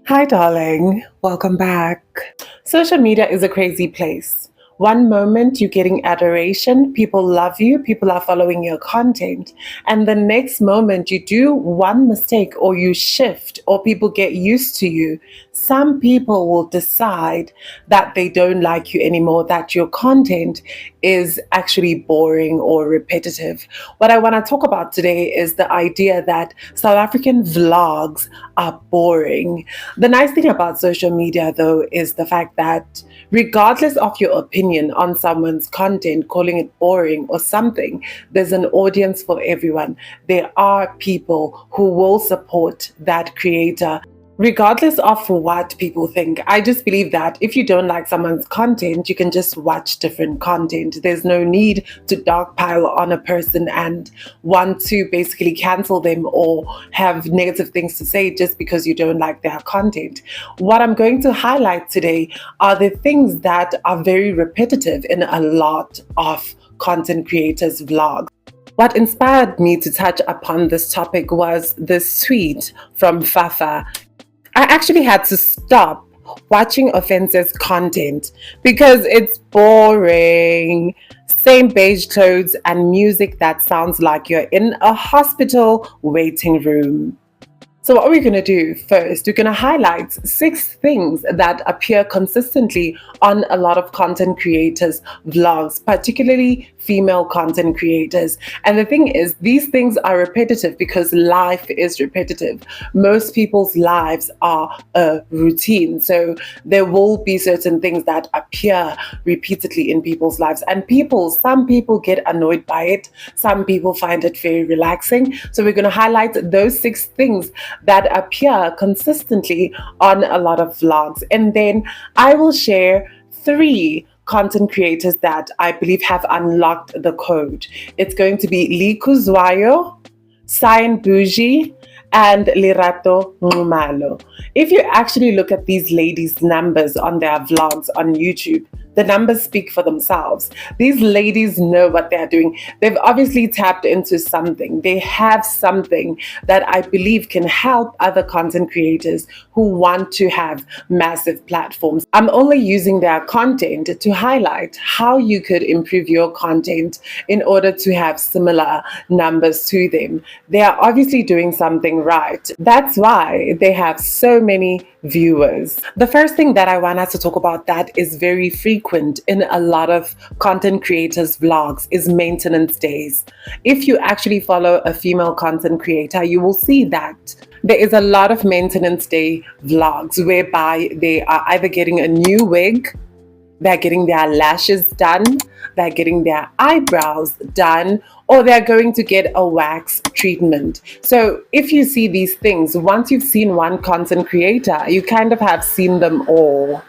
Hi, darling. Welcome back. Social media is a crazy place. One moment you're getting adoration, people love you, people are following your content. And the next moment you do one mistake or you shift or people get used to you, some people will decide that they don't like you anymore, that your content is actually boring or repetitive. What I want to talk about today is the idea that South African vlogs are boring. The nice thing about social media, though, is the fact that regardless of your opinion on someone's content, calling it boring or something, there's an audience for everyone. There are people who will support that creator regardless of what people think. I just believe that if you don't like someone's content, you can just watch different content. There's no need to dogpile on a person and want to basically cancel them or have negative things to say just because you don't like their content. What I'm going to highlight today are the things that are very repetitive in a lot of content creators' vlogs. What inspired me to touch upon this topic was this tweet from Fafa. I actually had to stop watching Offense's content because it's boring. Same beige clothes and music that sounds like you're in a hospital waiting room. So what we're going to do first, we're going to highlight 6 things that appear consistently on a lot of content creators' vlogs, particularly female content creators. And the thing is, these things are repetitive because life is repetitive. Most people's lives are a routine. So there will be certain things that appear repeatedly in people's lives. And some people get annoyed by it. Some people find it very relaxing. So we're going to highlight those 6 things that appear consistently on a lot of vlogs. And then I will share 3 content creators that I believe have unlocked the code. It's going to be Khuzwayo, Cyan Boujee, and Lerato Nxumalo. If you actually look at these ladies' numbers on their vlogs on YouTube, the numbers speak for themselves. These ladies know what they're doing. They've obviously tapped into something. They have something that I believe can help other content creators who want to have massive platforms. I'm only using their content to highlight how you could improve your content in order to have similar numbers to them. They are obviously doing something right. That's why they have so many viewers. The first thing that I want us to talk about that is very frequent in a lot of content creators' vlogs is maintenance days. If you actually follow a female content creator, you will see that there is a lot of maintenance day vlogs whereby they are either getting a new wig, they're getting their lashes done, they're getting their eyebrows done, or they're going to get a wax treatment. So if you see these things, once you've seen one content creator, you kind of have seen them all.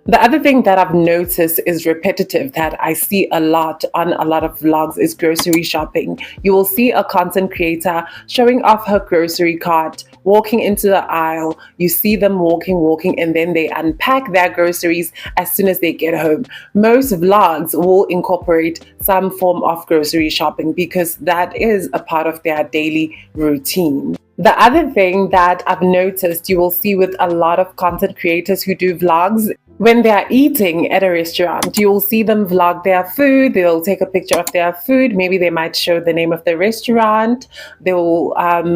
The other thing that I've noticed is repetitive that I see a lot on a lot of vlogs is grocery shopping. You will see a content creator showing off her grocery cart, walking into the aisle. You see them walking, and then they unpack their groceries as soon as they get home. Most vlogs will incorporate some form of grocery shopping because that is a part of their daily routine. The other thing that I've noticed you will see with a lot of content creators who do vlogs, when they're eating at a restaurant, you will see them vlog their food. They'll take a picture of their food. Maybe they might show the name of the restaurant. They will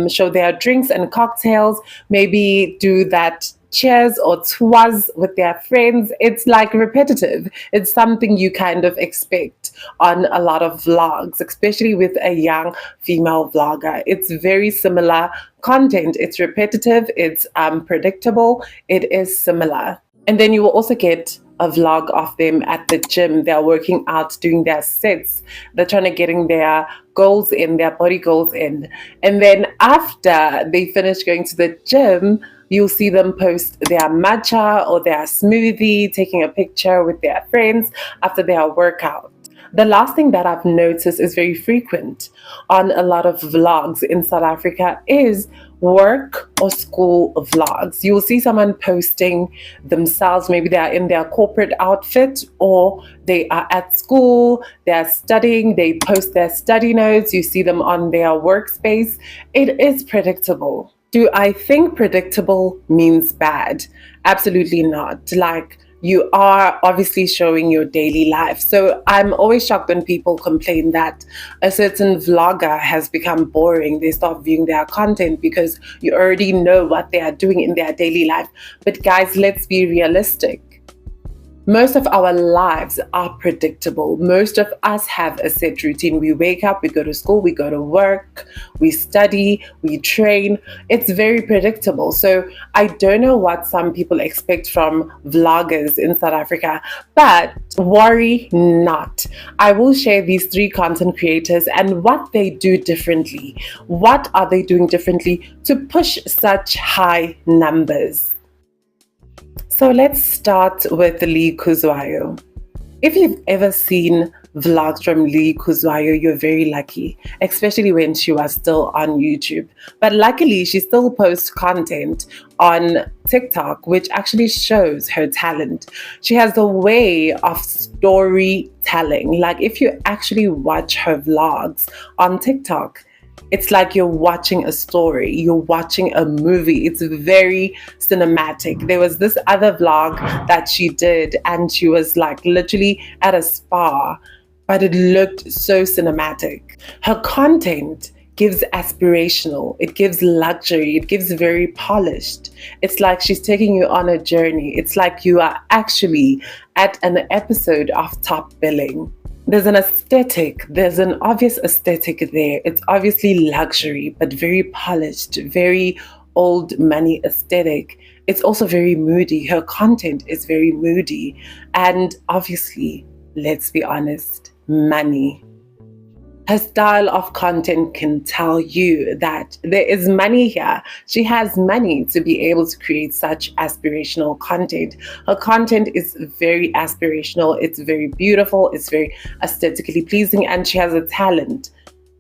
show their drinks and cocktails. Maybe do that cheers or twas with their friends. It's like repetitive. It's something you kind of expect on a lot of vlogs, especially with a young female vlogger. It's very similar content. It's repetitive. It's predictable. It is similar. And then you will also get a vlog of them at the gym. They're working out, doing their sets. They're trying to getting their goals in, their body goals in. And then after they finish going to the gym, you'll see them post their matcha or their smoothie, taking a picture with their friends after their workout. The last thing that I've noticed is very frequent on a lot of vlogs in South Africa is work or school vlogs. You will see someone posting themselves. Maybe they are in their corporate outfit or they are at school, they're studying, they post their study notes. You see them on their workspace. It is predictable. Do I think predictable means bad? Absolutely not. Like, you are obviously showing your daily life. So I'm always shocked when people complain that a certain vlogger has become boring. They stop viewing their content because you already know what they are doing in their daily life. But guys, let's be realistic. Most of our lives are predictable. Most of us have a set routine. We wake up, we go to school, we go to work, we study, we train. It's very predictable. So I don't know what some people expect from vloggers in South Africa, but worry not. I will share these three content creators and what they do differently. What are they doing differently to push such high numbers? So let's start with Khuzwayo. If you've ever seen vlogs from Khuzwayo, you're very lucky, especially when she was still on YouTube. But luckily, she still posts content on TikTok, which actually shows her talent. She has a way of storytelling. Like, if you actually watch her vlogs on TikTok, it's like you're watching a story, you're watching a movie. It's very cinematic. There was this other vlog that she did, and she was like literally at a spa, but it looked so cinematic. Her content gives aspirational, it gives luxury, it gives very polished. It's like she's taking you on a journey. It's like you are actually at an episode of Top Billing. There's an aesthetic, there's an obvious aesthetic there. It's obviously luxury, but very polished, very old money aesthetic. It's also very moody. Her content is very moody. And obviously, let's be honest, money. Her style of content can tell you that there is money here. She has money to be able to create such aspirational content. Her content is very aspirational. It's very beautiful. It's very aesthetically pleasing, and she has a talent.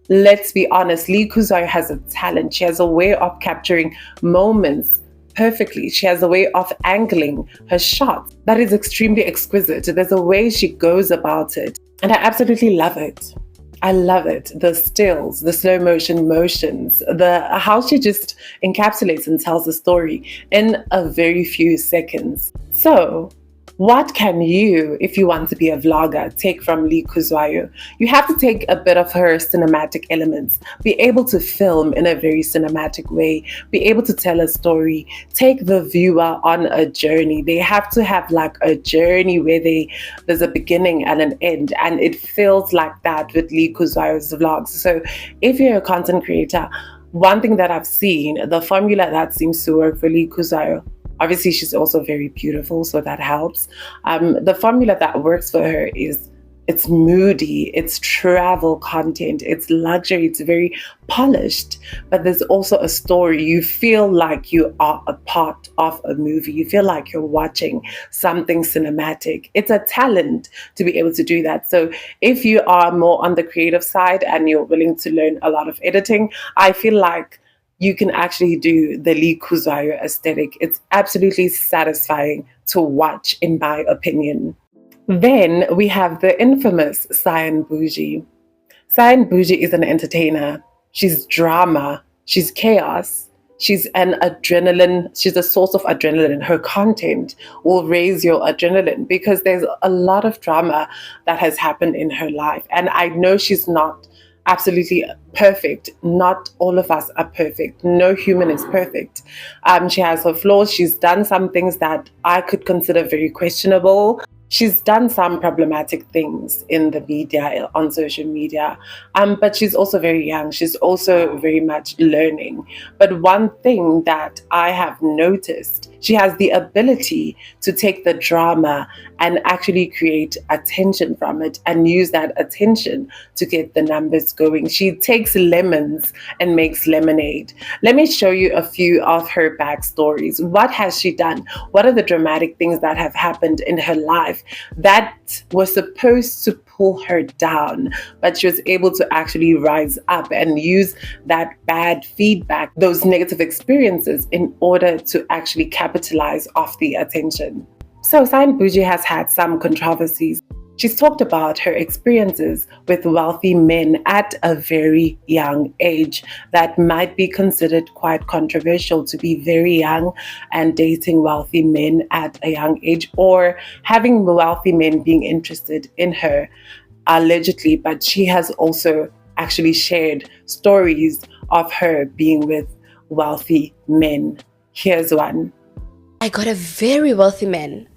Let's be honest, Khuzwayo has a talent. She has a way of capturing moments perfectly. She has a way of angling her shots that is extremely exquisite. There's a way she goes about it, and I absolutely love it. I love it. The stills, the slow motion motions, the how she just encapsulates and tells the story in a very few seconds. So, what can you, if you want to be a vlogger, take from Khuzwayo? You have to take a bit of her cinematic elements, be able to film in a very cinematic way, be able to tell a story, take the viewer on a journey. They have to have like a journey where there's a beginning and an end, and it feels like that with Khuzwayo's vlogs. So if you're a content creator, one thing that I've seen, the formula that seems to work for Khuzwayo, obviously, she's also very beautiful, so that helps. The formula that works for her is it's moody, it's travel content, it's luxury, it's very polished, but there's also a story. You feel like you are a part of a movie. You feel like you're watching something cinematic. It's a talent to be able to do that. So if you are more on the creative side and you're willing to learn a lot of editing, I feel like you can actually do the Khuzwayo aesthetic. It's absolutely satisfying to watch, in my opinion. Then we have the infamous Cyan Boujee. Cyan Boujee is an entertainer. She's drama. She's chaos. She's she's a source of adrenaline. Her content will raise your adrenaline because there's a lot of drama that has happened in her life. And I know she's not absolutely perfect. Not all of us are perfect. No human is perfect. She has her flaws. She's done some things that I could consider very questionable. She's done some problematic things in the media, on social media, but she's also very young. She's also very much learning. But one thing that I have noticed, she has the ability to take the drama and actually create attention from it and use that attention to get the numbers going. She takes lemons and makes lemonade. Let me show you a few of her backstories. What has she done? What are the dramatic things that have happened in her life that was supposed to pull her down, but she was able to actually rise up and use that bad feedback, those negative experiences, in order to actually capitalize off the attention. So Cyan Boujee has had some controversies. She's talked about her experiences with wealthy men at a very young age that might be considered quite controversial, to be very young and dating wealthy men at a young age, or having wealthy men being interested in her, allegedly. But she has also actually shared stories of her being with wealthy men. Here's one. I got a very wealthy man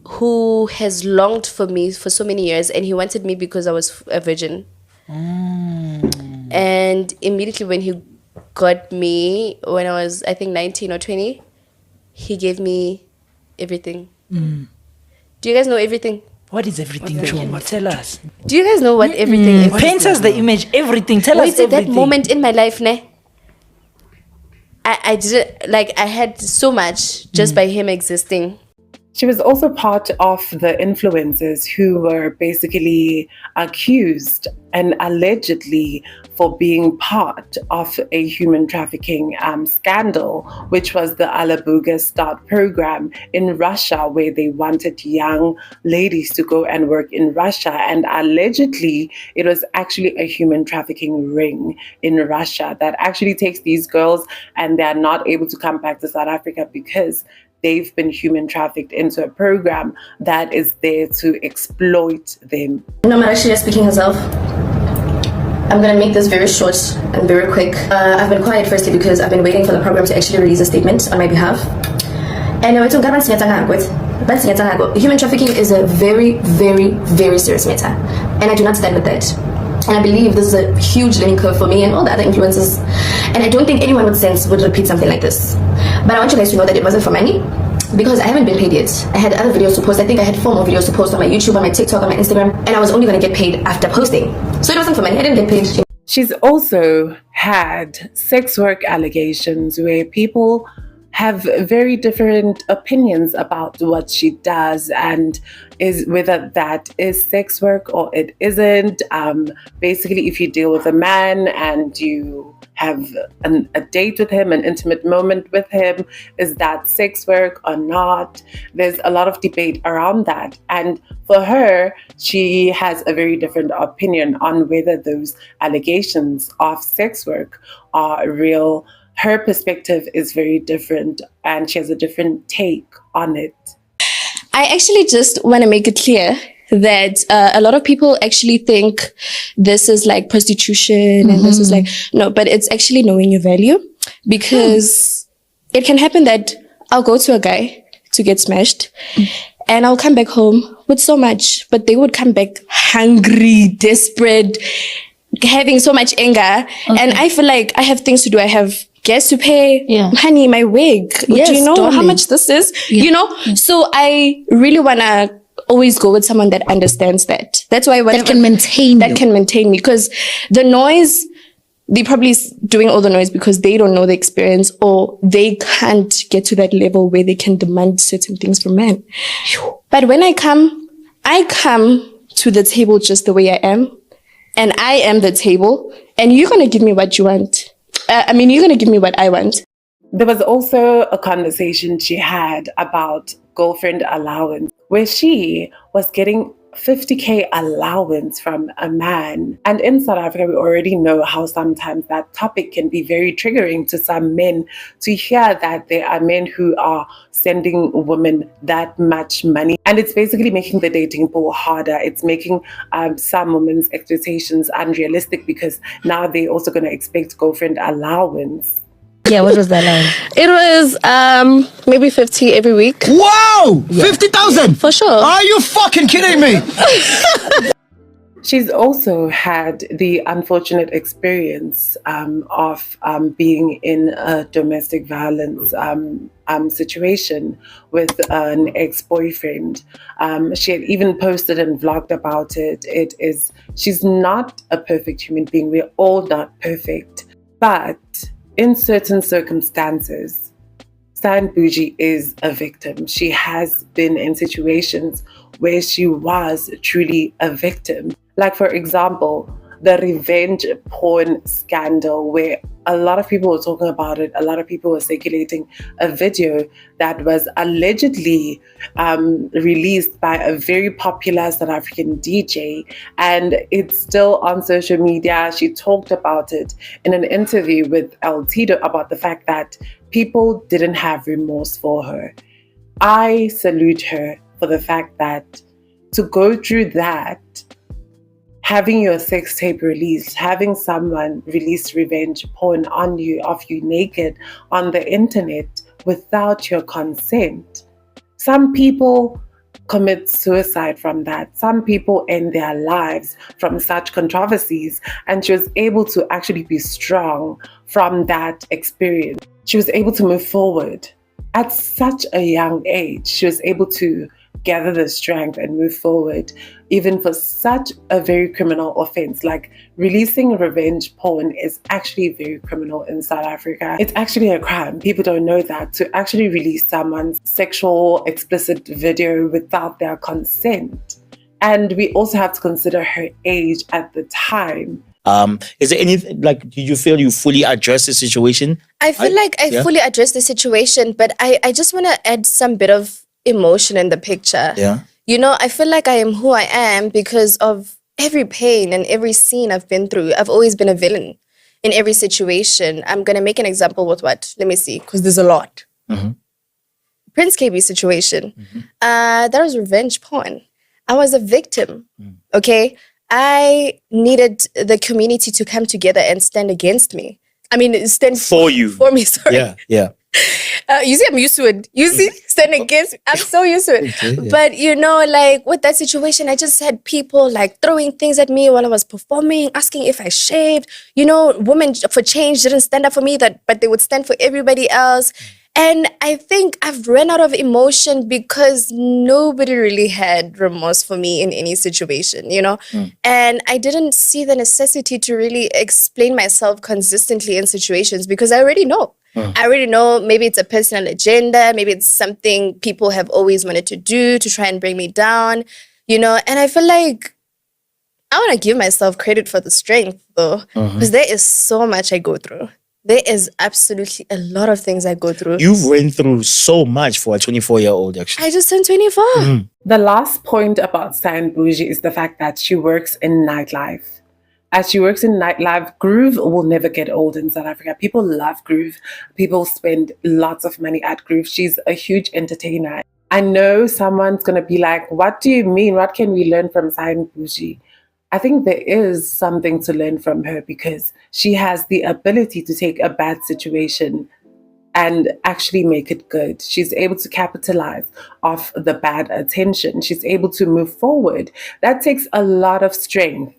who has longed for me for so many years, and he wanted me because I was a virgin. And immediately when he got me, when I was, I think, 19 or 20, he gave me everything. Do you guys know everything? What is everything, Chuma? Tell us. Do you guys know what everything is? Paint us the image, everything. Tell us At everything. that moment in my life, I didn't, like, I had so much just by him existing. She was also part of the influencers who were basically accused and allegedly for being part of a human trafficking scandal, which was the Alabuga Start program in Russia, where they wanted young ladies to go and work in Russia. And allegedly, it was actually a human trafficking ring in Russia that actually takes these girls and they're not able to come back to South Africa because they've been human trafficked into a program that is there to exploit them. No, I'm actually just speaking herself. I'm going to make this very short and very quick. I've been quiet firstly because I've been waiting for the program to actually release a statement on my behalf. And human trafficking is a very, very, very serious matter. And I do not stand with that. And I believe this is a huge learning curve for me and all the other influencers. And I don't think anyone with sense would repeat something like this. But I want you guys to know that it wasn't for money, because I haven't been paid yet. I had other videos to post. I think I had 4 more videos to post on my YouTube, on my TikTok, on my Instagram. And I was only going to get paid after posting. So it wasn't for money. I didn't get paid. She's also had sex work allegations where people have very different opinions about what she does and is whether that is sex work or it isn't. Basically, if you deal with a man and you have a date with him, an intimate moment with him, is that sex work or not? There's a lot of debate around that. And for her, she has a very different opinion on whether those allegations of sex work are real. Her perspective is very different and she has a different take on it. I actually just want to make it clear that a lot of people actually think this is like prostitution and this is like, no, but it's actually knowing your value, because it can happen that I'll go to a guy to get smashed and I'll come back home with so much, but they would come back hungry, desperate, having so much anger. And I feel like I have things to do. I have gas to pay, honey, my wig. Yes, do you know darling. how much this is? You know? So I really want to always go with someone that understands that. That's why That can maintain me, because the noise, they probably doing all the noise because they don't know the experience, or they can't get to that level where they can demand certain things from men. But when I come to the table just the way I am, and I am the table, and you're going to give me what you want. You're going to give me what I want. There was also a conversation she had about girlfriend allowance, where she was getting 50K allowance from a man. And in South Africa, we already know how sometimes that topic can be very triggering to some men, to hear that there are men who are sending women that much money. And it's basically making the dating pool harder. It's making some women's expectations unrealistic, because now they're also going to expect girlfriend allowance. Yeah, what was that line? It was maybe 50 every week. Wow! 50,000? For sure. Are you fucking kidding me? She's also had the unfortunate experience of being in a domestic violence situation with an ex-boyfriend. She had even posted and vlogged about it. She's not a perfect human being. We're all not perfect. But in certain circumstances, Cyan Boujee is a victim. She has been in situations where she was truly a victim. Like, for example, the revenge porn scandal, where a lot of people were talking about it. A lot of people were circulating a video that was allegedly released by a very popular South African DJ, and it's still on social media. She talked about it in an interview with El Tito about the fact that people didn't have remorse for her. I salute her for the fact that to go through that, having your sex tape released, having someone release revenge porn on you, of you naked on the internet without your consent. Some people commit suicide from that. Some people end their lives from such controversies. And she was able to actually be strong from that experience. She was able to move forward. At such a young age, she was able to gather the strength and move forward, even for such a very criminal offense. Like, releasing revenge porn is actually very criminal in South Africa. It's actually a crime. People don't know that. To actually release someone's sexual explicit video without their consent. And we also have to consider her age at the time. Is there anything, like, do you feel you fully address the situation? I feel like I fully addressed the situation, but I just want to add some bit of emotion in the picture. Yeah. You know, I feel like I am who I am because of every pain and every scene I've been through. I've always been a villain in every situation. I'm going to make an example with what? Let me see, because there's a lot. Mm-hmm. Prince KB situation. That was revenge porn. I was a victim, okay? I needed the community to come together and stand against me. I mean, stand For you. For me, sorry. Yeah. You see, I'm used to it. You see, stand against me. I'm so used to it. Okay, yeah. But, you know, like, with that situation, I just had people, like, throwing things at me while I was performing, asking if I shaved. You know, Women for Change didn't stand up for me, but they would stand for everybody else. And I think I've run out of emotion because nobody really had remorse for me in any situation, you know? And I didn't see the necessity to really explain myself consistently in situations because I already know. I already know maybe it's a personal agenda, maybe it's something people have always wanted to do to try and bring me down, you know? And I feel like I want to give myself credit for the strength, though, because there is so much I go through. There is absolutely a lot of things I go through. You've went through so much for a 24-year-old, actually. I just turned 24. The last point about Cyan Boujee is the fact that she works in nightlife. As she works in nightlife, groove will never get old in South Africa. People love groove. People spend lots of money at groove. She's a huge entertainer. I know someone's going to be like, what do you mean? What can we learn from Cyan Boujee? I think there is something to learn from her because she has the ability to take a bad situation and actually make it good. She's able to capitalize off the bad attention. She's able to move forward. That takes a lot of strength.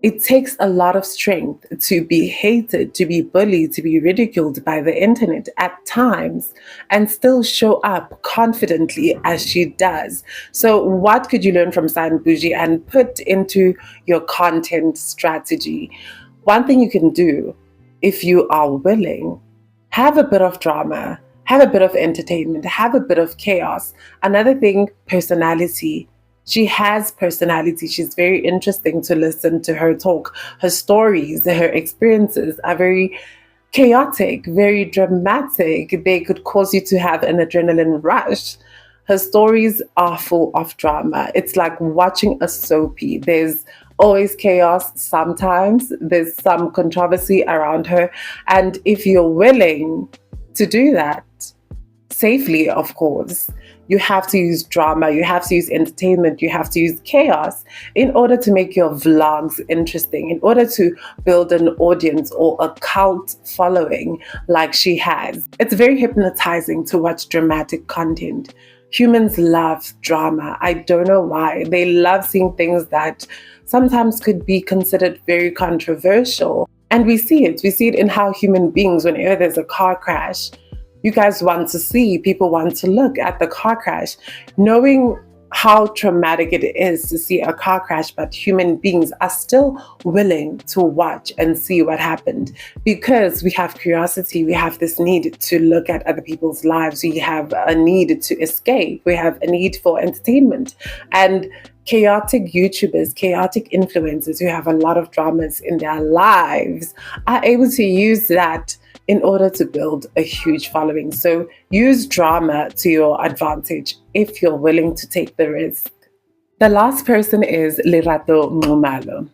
It takes a lot of strength to be hated, to be bullied, to be ridiculed by the internet at times and still show up confidently as she does. So what could you learn from Cyan Boujee and put into your content strategy? One thing you can do, if you are willing, have a bit of drama, have a bit of entertainment, have a bit of chaos. Another thing, personality. She has personality. She's very interesting to listen to her talk. Her stories, her experiences are very chaotic, very dramatic. They could cause you to have an adrenaline rush. Her stories are full of drama. It's like watching a soapy. There's always chaos sometimes. There's some controversy around her. And if you're willing to do that, safely, of course, you have to use drama, you have to use entertainment, you have to use chaos in order to make your vlogs interesting, in order to build an audience or a cult following like she has. It's very hypnotizing to watch dramatic content. Humans love drama. I don't know why. They love seeing things that sometimes could be considered very controversial. And we see it. We see it in how human beings, whenever there's a car crash, you guys want to see, people want to look at the car crash, knowing how traumatic it is to see a car crash, but human beings are still willing to watch and see what happened because we have curiosity. We have this need to look at other people's lives. We have a need to escape. We have a need for entertainment. And chaotic YouTubers, chaotic influencers who have a lot of dramas in their lives are able to use that in order to build a huge following. So use drama to your advantage if you're willing to take the risk. The last person is Lerato Nxumalo.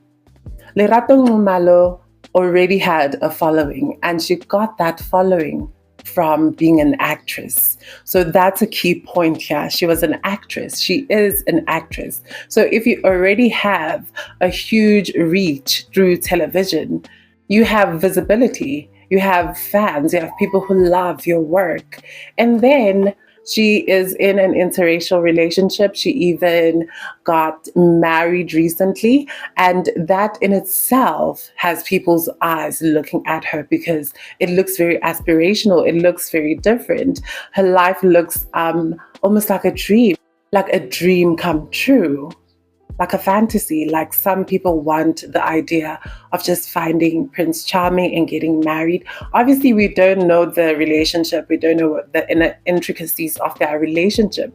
Lerato Nxumalo already had a following, and she got that following from being an actress. So that's a key point here. She was an actress. She is an actress. So if you already have a huge reach through television, you have visibility, you have fans, you have people who love your work. And then she is in an interracial relationship. She even got married recently. And that in itself has people's eyes looking at her because it looks very aspirational. It looks very different. Her life looks almost like a dream come true. Like a fantasy, like some people want the idea of just finding Prince Charming and getting married. Obviously, we don't know the relationship. We don't know the intricacies of their relationship.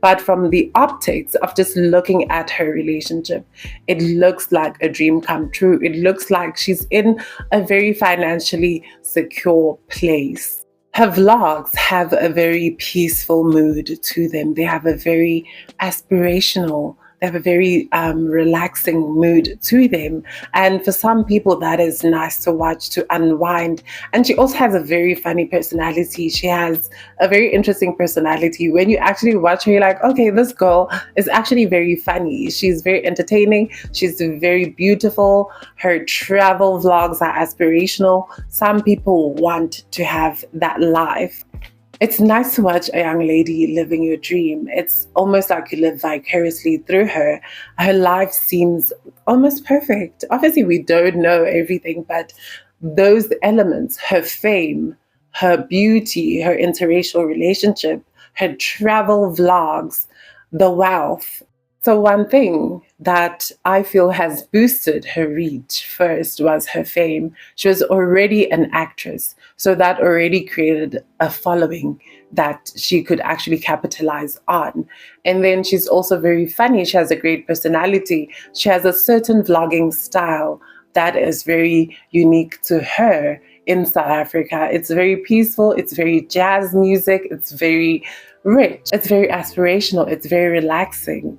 But from the optics of just looking at her relationship, it looks like a dream come true. It looks like she's in a very financially secure place. Her vlogs have a very peaceful mood to them. They have a very aspirational, they have a very relaxing mood to them. And for some people, that is nice to watch, to unwind. And she also has a very funny personality. She has a very interesting personality. When you actually watch her, you're like, okay, this girl is actually very funny. She's very entertaining. She's very beautiful. Her travel vlogs are aspirational. Some people want to have that life. It's nice to watch a young lady living your dream. It's almost like you live vicariously through her. Her life seems almost perfect. Obviously, we don't know everything, but those elements, her fame, her beauty, her interracial relationship, her travel vlogs, the wealth. So one thing that I feel has boosted her reach first was her fame. She was already an actress, so that already created a following that she could actually capitalize on. And then she's also very funny. She has a great personality. She has a certain vlogging style that is very unique to her in South Africa. It's very peaceful. It's very jazz music. It's very rich. It's very aspirational. It's very relaxing.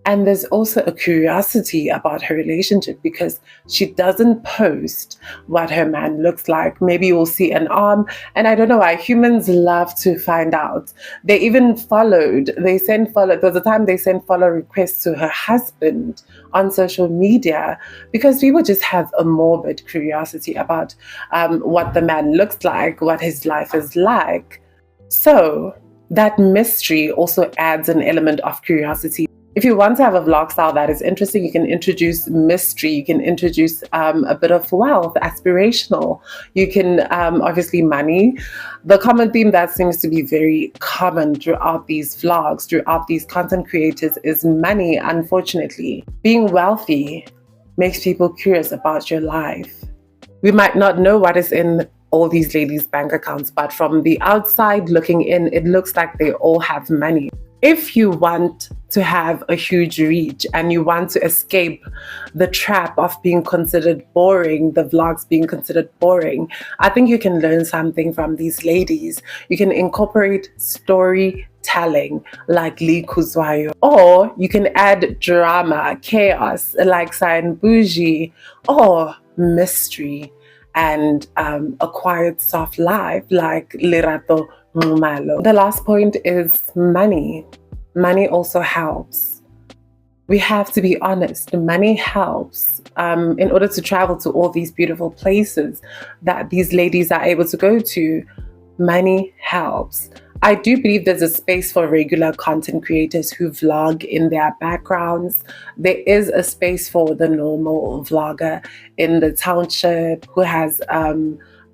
And there's also a curiosity about her relationship because she doesn't post what her man looks like. Maybe you'll see an arm, and I don't know why humans love to find out. They even there was a time they sent follow requests to her husband on social media because people just have a morbid curiosity about what the man looks like, what his life is like. So that mystery also adds an element of curiosity. If you want to have a vlog style that is interesting, you can introduce mystery, you can introduce a bit of wealth, aspirational, you can obviously money. The common theme that seems to be very common throughout these vlogs, throughout these content creators is money, unfortunately. Being wealthy makes people curious about your life. We might not know what is in all these ladies' bank accounts, but from the outside looking in, it looks like they all have money. If you want to have a huge reach and you want to escape the trap of being considered boring, the vlogs being considered boring, I think you can learn something from these ladies. You can incorporate storytelling like Khuzwayo, or you can add drama, chaos like Cyan Boujee, or mystery and a quiet, soft life like Lerato. The last point is money. Money also helps. We have to be honest. Money helps in order to travel to all these beautiful places that these ladies are able to go to. Money helps. I do believe there's a space for regular content creators who vlog in their backgrounds. There is a space for the normal vlogger in the township who has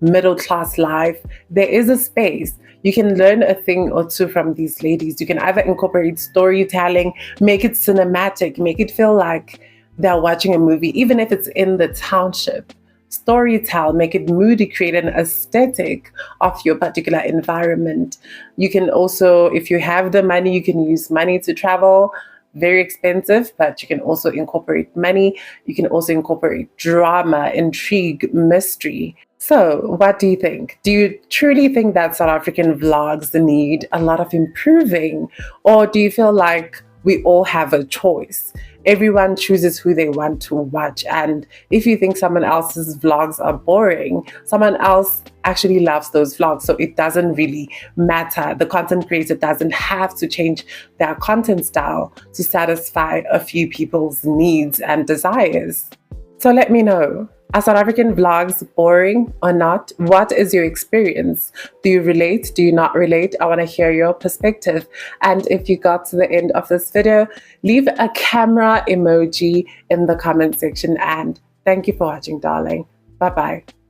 middle class life. There is a space. You can learn a thing or two from these ladies. You can either incorporate storytelling, make it cinematic, make it feel like they're watching a movie, even if it's in the township. Storytell, make it moody, create an aesthetic of your particular environment. You can also, if you have the money, you can use money to travel. very expensive, but you can also incorporate money. You can also incorporate drama, intrigue, mystery. So, what do you think? Do you truly think that South African vlogs need a lot of improving? Or do you feel like we all have a choice? Everyone chooses who they want to watch. And if you think someone else's vlogs are boring, someone else actually loves those vlogs. So it doesn't really matter. The content creator doesn't have to change their content style to satisfy a few people's needs and desires. So let me know. Are South African vlogs boring or not? What is your experience? Do you relate? Do you not relate? I want to hear your perspective. And if you got to the end of this video, leave a camera emoji in the comment section. And thank you for watching, darling. Bye-bye.